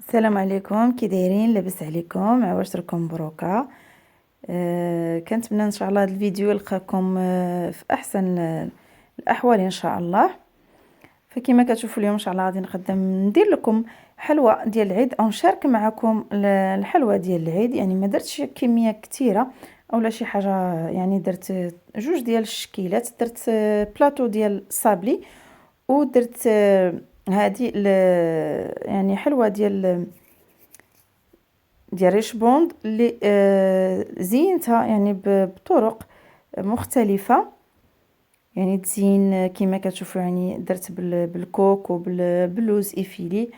السلام عليكم، كي دايرين؟ لاباس عليكم؟ عواش راكم مبروكه. كنتمنى ان شاء الله هذا الفيديو يلقاكم في احسن الاحوال ان شاء الله. فكما كتشوفوا اليوم ان شاء الله غادي نقدم ندير لكم حلوى ديال العيد او نشارك معكم الحلوى ديال العيد. يعني ما درتش كميه كثيره اولا شي حاجه، يعني درت جوج ديال الشكيلات. درت بلاطو ديال صابلي، ودرت هذه يعني حلوه ديال ريش بوند اللي زينتها يعني بطرق مختلفه. يعني تزين كما كتشوفوا، يعني درت بالكوك وباللوز ايفيلي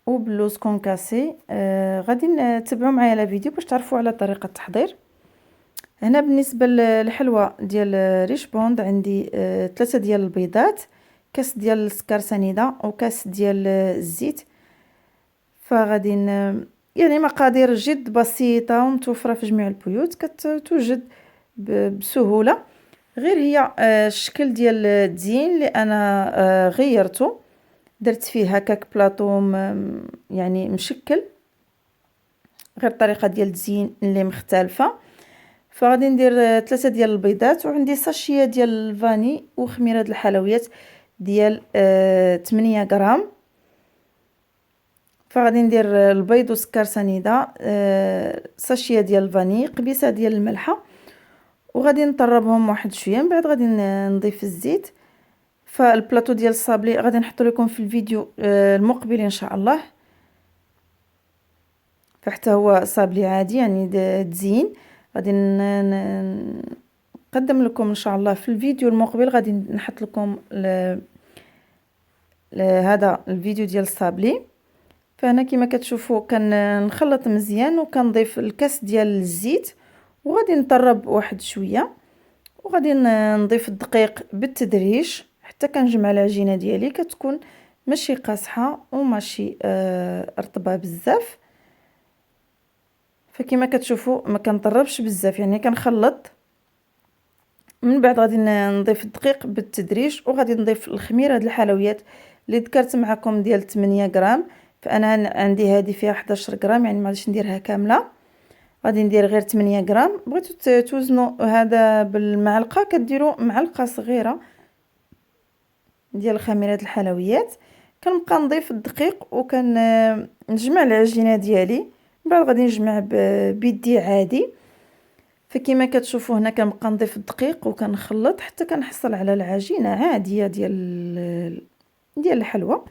وباللوز كونكاسي. غادي نتبعوا معايا لا فيديو باش تعرفوا على طريقه التحضير. هنا بالنسبه للحلوى ديال ريش بوند عندي 3 ديال البيضات، كاس ديال السكر سنيده، وكاس ديال الزيت. فغادي يعني مقادير جد بسيطه ومتوفره في جميع البيوت، كتوجد بسهوله. غير هي الشكل ديال التزيين اللي انا غيرته، درت فيه هكاك بلاطو يعني مشكل، غير الطريقه ديال التزيين اللي مختلفه. فغادي ندير 3 ديال البيضات، وعندي ساشيه ديال الفاني وخميره د الحلويات ديال 8 غرام. فغادي ندير البيض وسكر سنيده، ساشيه ديال الفاني، قبيصه ديال الملحه، وغادي نطربهم واحد شويه. من بعد غادي نضيف الزيت. فالبلاطو ديال الصابلي غادي نحط لكم في الفيديو المقبل ان شاء الله. فحتى هو صابلي عادي يعني تزيين. غادي نقدم لكم ان شاء الله في الفيديو المقبل، غادي نحط لكم هذا الفيديو ديال الصابلي. فهنا كما كتشوفوا كنخلط مزيان، وكنضيف الكاس ديال الزيت، وغادي نطرب واحد شويه، وغادي نضيف الدقيق بالتدريج حتى كنجمع العجينه ديالي، كتكون ماشي قاصحه وماشي رطبه بزاف. فكما كتشوفوا ما كنطربش بزاف، يعني كنخلط. من بعد غادي نضيف الدقيق بالتدريج، وغادي نضيف الخميره د الحلويات اللي ذكرت معكم ديال 8 غرام. فانا عندي هذه فيها 11 غرام، يعني ما غاديش نديرها كامله، غادي ندير غير 8 غرام. بغيتو توزنوا هذا بالمعلقه، كديروا معلقه صغيره ديال خميره الحلويات. كنبقى نضيف الدقيق وكنجمع العجينه ديالي. من بعد غادي نجمع بيدي عادي. فكما كتشوفوا هنا كنبقى نضيف الدقيق وكنخلط حتى كنحصل على العجينه عاديه ديال الحلوى.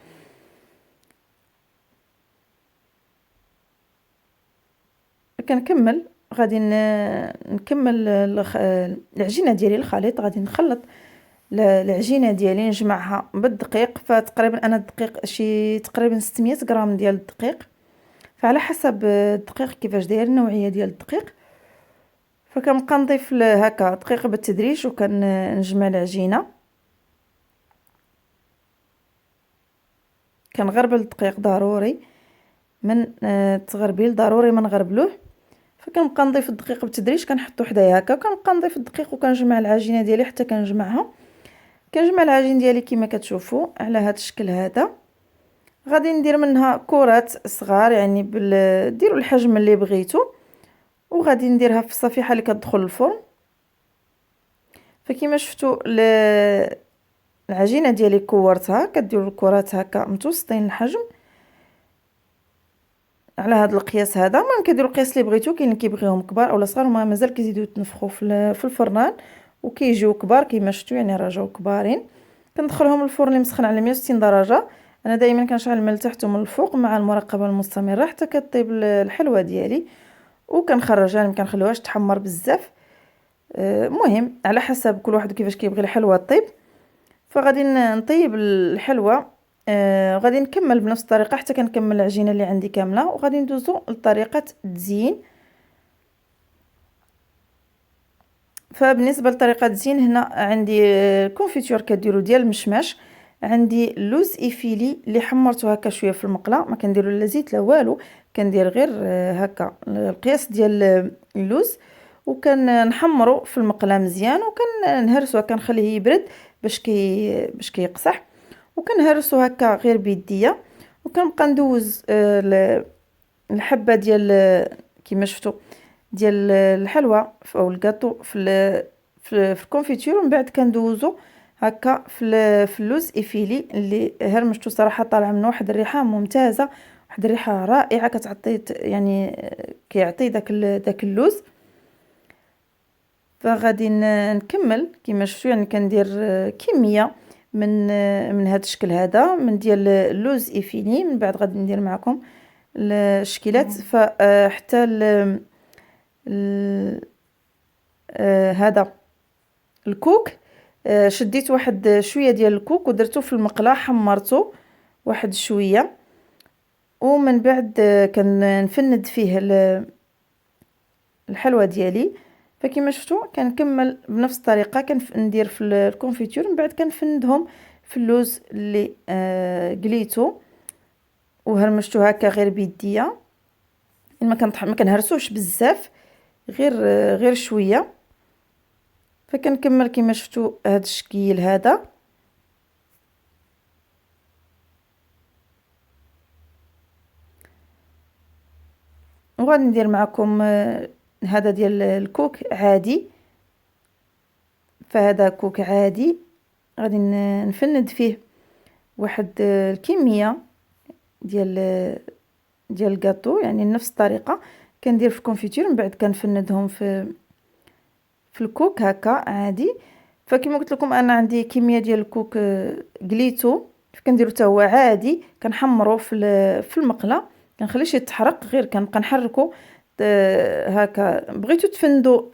كنكمل غادي نكمل العجينه ديالي، الخليط. غادي نخلط العجينه ديالي نجمعها بالدقيق. فتقريبا انا الدقيق شي تقريبا 600 غرام ديال الدقيق، فعلى حسب الدقيق كيفاش داير النوعيه ديال الدقيق. فكنبقى نضيف هكا دقيق بالتدريج، وكنجمع العجينه. كنغربل الدقيق ضروري من التغربيل، ضروري ما نغربلوه. فكنبقى نضيف الدقيق بالتدريج، كنحطو حدايا هكا، وكنبقى نضيف الدقيق وكنجمع العجينه ديالي حتى كنجمعها. كنجمع العجين ديالي كما كتشوفوا على هذا الشكل هذا. غادي ندير منها كرات صغار، يعني ديروا الحجم اللي بغيتو، وغادي نديرها في الصفيحه اللي كتدخل الفرن. فكما شفتوا العجينه ديالي كورتها، كديروا الكرات هكا متوسطين الحجم على هذا القياس هذا. المهم كديروا القياس اللي بغيتو، كاين اللي كيبغيهم كبار اولا صغار، وما مازال كيزيدوا يتنفخوا في الفرنان وكيجيو كبار كما شفتوا، يعني راه جاو كبارين. كندخلهم الفرن اللي مسخن على 160 درجه. انا دائما كنشعل من التحت ومن الفوق مع المراقبه المستمره حتى كطيب الحلوه ديالي، وكنخرجها، ما كنخليوهاش تحمر بزاف. مهم على حسب كل واحد كيفاش كيبغي الحلوه طيب. فغادي نطيب الحلوه. غادي نكمل بنفس الطريقه حتى كنكمل العجينه اللي عندي كامله، وغادي ندوزو لطريقه التزيين. فبالنسبه لطريقه التزيين، هنا عندي كونفيتور كديروا ديال المشماش، عندي اللوز ايفيلي اللي حمرته هكا شويه في المقله، ما كنديروا لا زيت لا والو، كندير غير هكا القياس ديال اللوز، وكنحمرو في المقله مزيان، وكنهرسوه، كنخليه يبرد باش كيقصح، وكنهرسو هكا غير بيديا. وكنبقى ندوز الحبه ديال كيما شفتوا ديال الحلوى او الكاطو في الكونفيتور، ومن بعد كندوزو هكا في اللوز ايفيلي اللي هرمشتو صراحه طالع منه واحد الريحه ممتازه، واحد الريحه رائعه كتعطي يعني كيعطي داك اللوز. فغادي نكمل كيما شفتوا، يعني كندير كميه من هذا الشكل هذا من ديال اللوز ايفيني. من بعد غادي ندير معكم الشكيلات. فحتى هذا الكوك شديت واحد شويه ديال الكوك ودرته في المقله، حمرته واحد شويه، ومن بعد كنفند فيه الحلوى ديالي. فكما شفتوا كنكمل بنفس الطريقه، كندير في الكونفيتور، من بعد كنفندهم في اللوز اللي قليته وهرمشتو هكا غير بيديا. ما كنهرسوش بزاف، غير شويه. فكنكمل كما شفتوا هذا الشكل هذا. وغادي ندير معكم هذا ديال الكوك عادي. فهذا كوك عادي غادي نفند فيه واحد الكميه ديال الكاطو، يعني نفس الطريقه كندير في الكونفيتور، من بعد كنفندهم في الكوك هكا عادي. فكما قلت لكم انا عندي كميه ديال الكوك قليتو، كنديرو حتى هو عادي، كنحمرو في المقله، كنخليش يتحرق، غير كنبقى نحركو هكا. بغيتو تفندو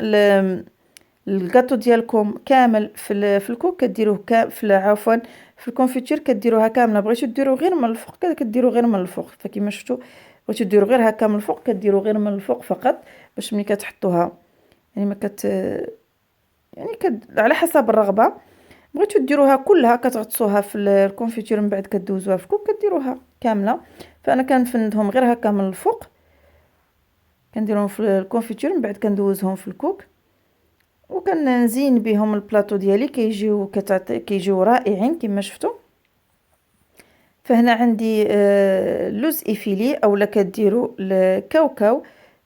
الكاطو ديالكم كامل في الكوك كديروه عفوا في الكونفيتور كديروها كامله. بغيتو ديروا غير من الفوق كديروا غير من الفوق. فكما شفتوا بغيتو ديروا غير هكا من الفوق كديروا غير من الفوق فقط، باش ملي كتحطوها يعني ما يعني على حسب الرغبه. بغيتو ديروها كلها كتغطسوها في الكونفيتور، من بعد كدوزوها في الكوك كديروها كامله. فانا كنفندهم غير هكا من الفوق، كنديرهم في الكونفيتور، من بعد كندوزهم في الكوك وكنزين بهم البلاطو ديالي. كيجيو رائعين كما شفتوا. فهنا عندي لوز ايفيلي، اولا كديروا الكاوكاو،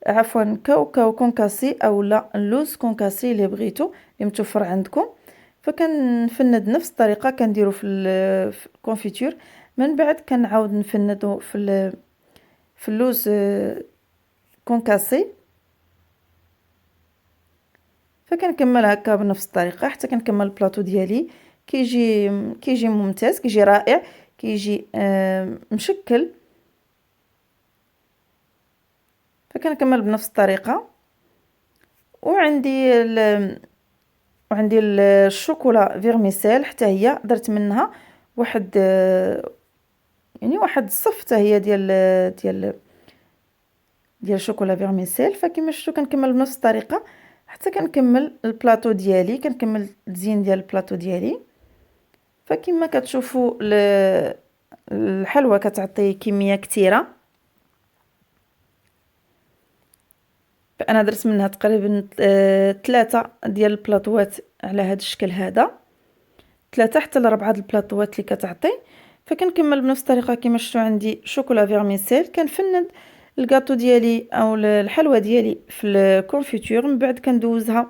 عفوا كاوكاو كونكاسي اولا اللوز كونكاسي اللي بغيتو اللي متوفر عندكم. فكنفند نفس الطريقه كنديروا في الكونفيتور، من بعد كنعاود نفندو في اللوز كونكاسي. فكنكمل هكا بنفس الطريقه حتى كنكمل البلاطو ديالي. كيجي ممتاز، كيجي رائع، كيجي مشكل. فكنكمل بنفس الطريقه. وعندي الشوكولا فيرميسيل، حتى هي درت منها واحد يعني واحد الصف حتى هي ديال الشوكولا فيرميسيل. فكما شفتوا كنكمل بنفس الطريقه حتى كنكمل البلاطو ديالي، كنكمل التزيين ديال البلاطو ديالي. فكما كتشوفوا الحلوى كتعطي كميه كثيره. فانا درت منها تقريبا 3 ديال البلاطوات على هذا الشكل هذا، 3 حتى ل 4 البلاطوات اللي كتعطي. فكنكمل بنفس الطريقه. كما شفتوا عندي شوكولا فيرميسيل، كنفند الكاطو ديالي او الحلوى ديالي في الكونفيتور، من بعد كندوزها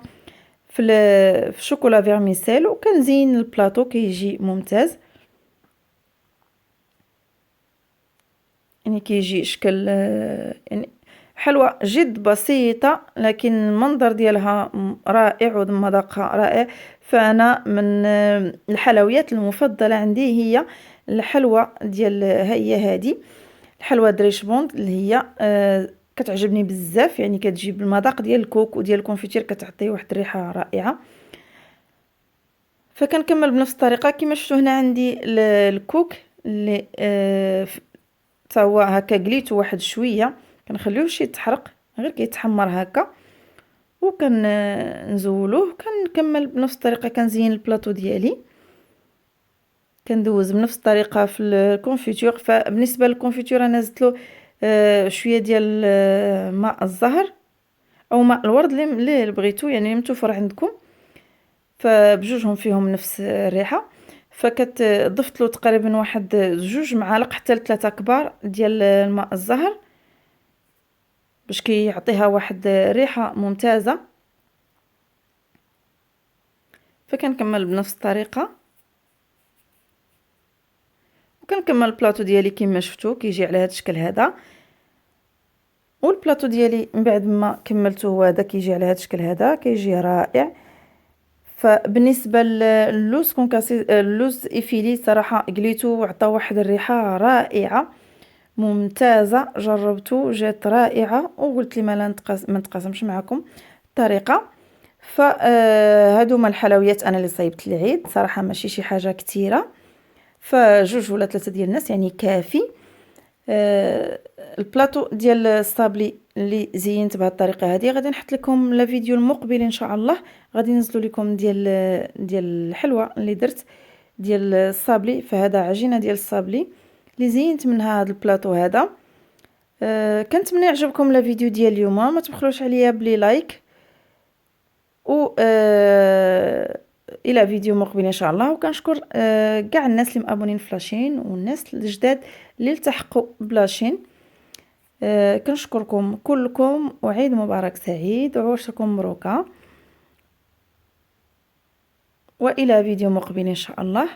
في شوكولا فيرميسيل وكنزين البلاطو كيجي ممتاز. يعني كيجي شكل يعني حلوى جد بسيطه، لكن المنظر ديالها رائع ومذاقها رائع. فانا من الحلويات المفضله عندي هي الحلوى ديال هي هذه الحلوى دريشبوند، اللي هي كتعجبني بزاف. يعني كتجيب المذاق ديال الكوك وديال الكونفيتير، كتعطي واحد الريحه رائعه. فكنكمل بنفس الطريقه. كما شفتوا هنا عندي الكوك اللي حتى هو هكا قليته واحد شويه، كنخليوهش يتحرق، غير كيتحمر هكا وكنزولوه. كنكمل بنفس الطريقه كنزين البلاطو ديالي، كندوز بنفس الطريقه في الكونفيتور. فبالنسبه للكونفيتور انا زدت له شويه ديال ماء الزهر او ماء الورد اللي بغيتو، يعني متوفر عندكم. فبجوجهم فيهم نفس الريحه. ضفت له تقريبا واحد 2 معالق حتى ل3 كبار ديال الماء الزهر باش كيعطيها واحد ريحه ممتازه. فكنكمل بنفس الطريقه، وكنكمل البلاطو ديالي كما شفتوا كيجي على هذا الشكل هذا. والبلاطو ديالي من بعد ما كملته هو هذا كيجي على هذا الشكل هذا، كيجي رائع. فبالنسبه للوز كونكاسي، اللوز افيلي صراحه قليته وعطى واحد الريحه رائعه ممتازه، جربته جات رائعه وقلت لي ما نتقاسمش معكم الطريقه. فهادو هما الحلويات انا اللي صايبت العيد، صراحه ماشي شي حاجه كثيره، فجوج ولا 3 ديال الناس يعني كافي. البلاطو ديال الصابلي اللي زينت بهذه الطريقه هذه غادي نحط لكم لا فيديو المقبل ان شاء الله، غادي ننزلوا لكم ديال الحلوه اللي درت ديال الصابلي. فهذا عجينه ديال الصابلي اللي زينت منها هذا البلاطو هذا. كنتمنى يعجبكم لا فيديو ديال اليوم، ما تبخلوش عليا بلي لايك، و الى فيديو مقبل ان شاء الله. وكنشكر كاع الناس اللي مابونين في لاشين والناس الجداد اللي التحقوا بلاشين. كنشكركم كلكم، وعيد مبارك سعيد وعواشركم مبروكه، والى فيديو مقبل ان شاء الله.